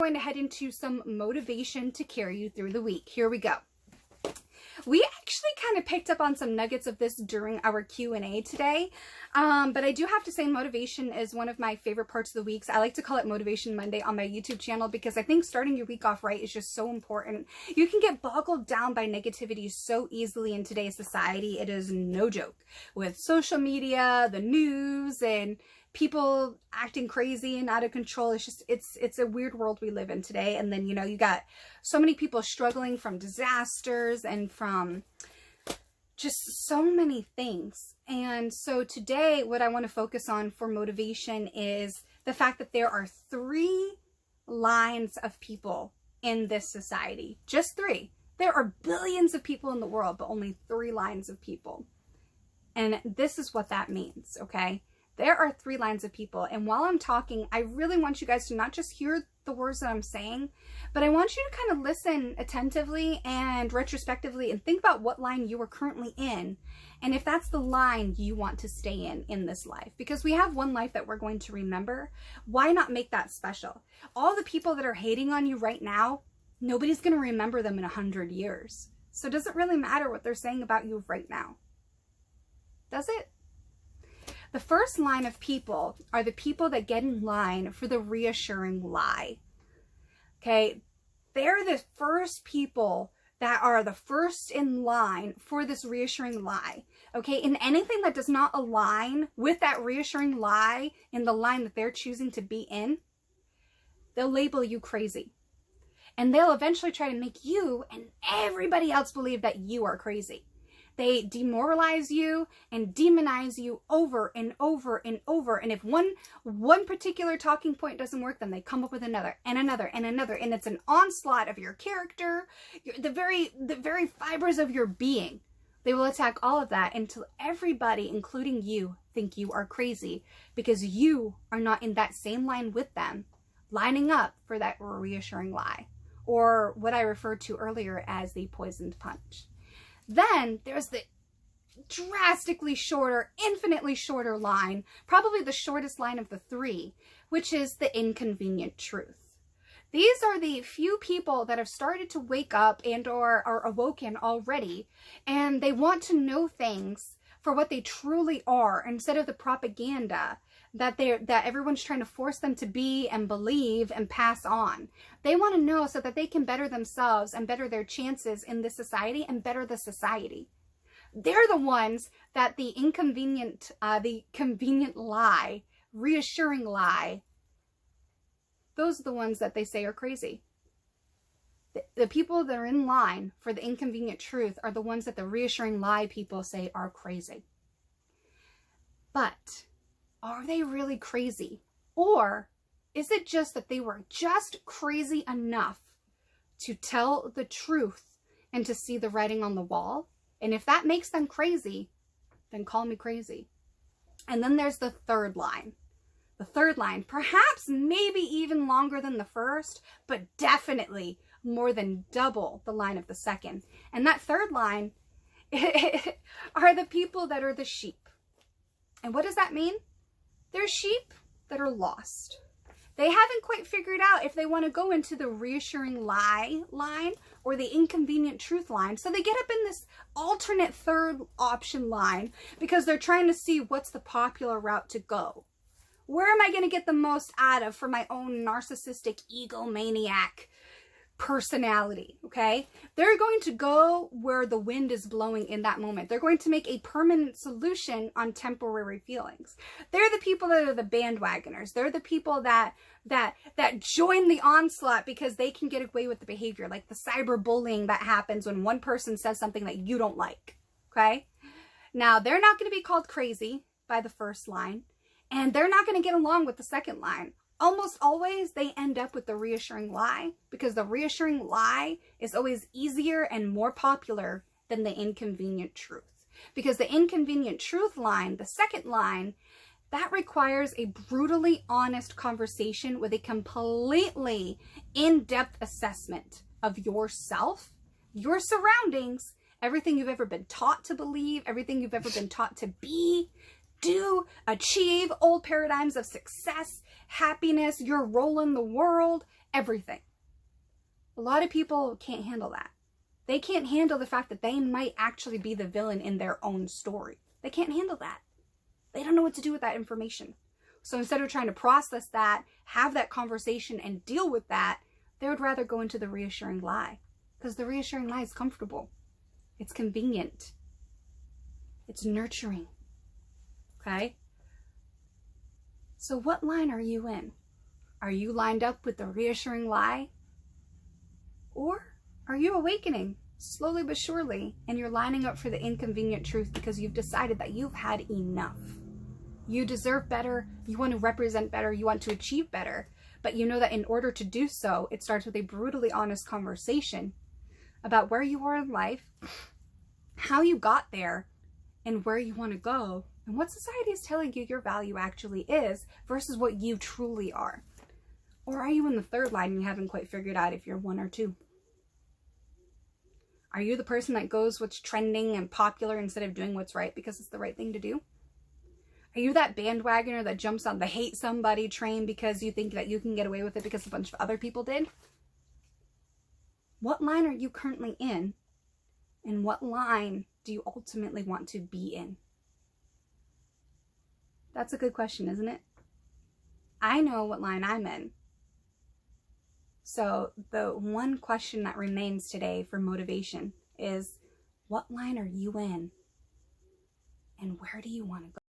going to head into some motivation to carry you through the week. Here we go. We actually kind of picked up on some nuggets of this during our Q&A today, but I do have to say motivation is one of my favorite parts of the weeks. I like to call it Motivation Monday on my YouTube channel because I think starting your week off right is just so important. You can get boggled down by negativity so easily in today's society. It is no joke. With social media, the news, and people acting crazy and out of control. It's just, it's a weird world we live in today. And then, you know, you got so many people struggling from disasters and from just so many things. And so today, what I want to focus on for motivation is the fact that there are 3 lines of people in this society. Just 3. There are billions of people in the world, but only 3 lines of people. And this is what that means, okay? There are 3 lines of people, and while I'm talking, I really want you guys to not just hear the words that I'm saying, but I want you to kind of listen attentively and retrospectively and think about what line you are currently in, and if that's the line you want to stay in this life. Because we have one life that we're going to remember. Why not make that special? All the people that are hating on you right now, nobody's going to remember them in 100 years. So does it really matter what they're saying about you right now? Does it? The first line of people are the people that get in line for the reassuring lie. Okay, they're the first people that are the first in line for this reassuring lie. Okay, and anything that does not align with that reassuring lie in the line that they're choosing to be in, they'll label you crazy. And they'll eventually try to make you and everybody else believe that you are crazy. They demoralize you and demonize you over and over and over. And if one particular talking point doesn't work, then they come up with another and another and another. And it's an onslaught of your character, the very fibers of your being. They will attack all of that until everybody, including you, think you are crazy because you are not in that same line with them, lining up for that reassuring lie, or what I referred to earlier as the poisoned punch. Then there's the drastically shorter, infinitely shorter line, probably the shortest line of the 3, which is the inconvenient truth. These are the few people that have started to wake up and or are awoken already, and they want to know things for what they truly are instead of the propaganda that everyone's trying to force them to be and believe and pass on. They want to know so that they can better themselves and better their chances in this society and better the society. They're the ones that the convenient lie, reassuring lie, those are the ones that they say are crazy. The people that are in line for the inconvenient truth are the ones that the reassuring lie people say are crazy. But are they really crazy? Or is it just that they were just crazy enough to tell the truth and to see the writing on the wall? And if that makes them crazy, then call me crazy. And then there's the 3rd line. The 3rd line, perhaps maybe even longer than the first, but definitely more than double the line of the 2nd. And that 3rd line are the people that are the sheep. And what does that mean? They're sheep that are lost. They haven't quite figured out if they want to go into the reassuring lie line or the inconvenient truth line. So they get up in this alternate 3rd option line because they're trying to see what's the popular route to go. Where am I going to get the most out of for my own narcissistic egomaniac personality, okay? They're going to go where the wind is blowing in that moment. They're going to make a permanent solution on temporary feelings. They're the people that are the bandwagoners. They're the people that join the onslaught because they can get away with the behavior, like the cyberbullying that happens when one person says something that you don't like, okay? Now, they're not going to be called crazy by the 1st line, and they're not going to get along with the 2nd line. Almost always they end up with the reassuring lie because the reassuring lie is always easier and more popular than the inconvenient truth. Because the inconvenient truth line, the 2nd line, that requires a brutally honest conversation with a completely in-depth assessment of yourself, your surroundings, everything you've ever been taught to believe, everything you've ever been taught to be, do, achieve, old paradigms of success, happiness, your role in the world, everything. A lot of people can't handle that. They can't handle the fact that they might actually be the villain in their own story. They can't handle that. They don't know what to do with that information. So instead of trying to process that, have that conversation, and deal with that, they would rather go into the reassuring lie. Because the reassuring lie is comfortable. It's convenient. It's nurturing. Okay? So what line are you in? Are you lined up with the reassuring lie? Or are you awakening slowly but surely, and you're lining up for the inconvenient truth because you've decided that you've had enough? You deserve better, you want to represent better, you want to achieve better, but you know that in order to do so, it starts with a brutally honest conversation about where you are in life, how you got there, and where you want to go, and what society is telling you your value actually is versus what you truly are. Or are you in the third line and you haven't quite figured out if you're one or two? Are you the person that goes what's trending and popular instead of doing what's right because it's the right thing to do? Are you that bandwagoner that jumps on the hate somebody train because you think that you can get away with it because a bunch of other people did? What line are you currently in? And what line do you ultimately want to be in? That's a good question, isn't it? I know what line I'm in. So the one question that remains today for motivation is, what line are you in? And where do you want to go?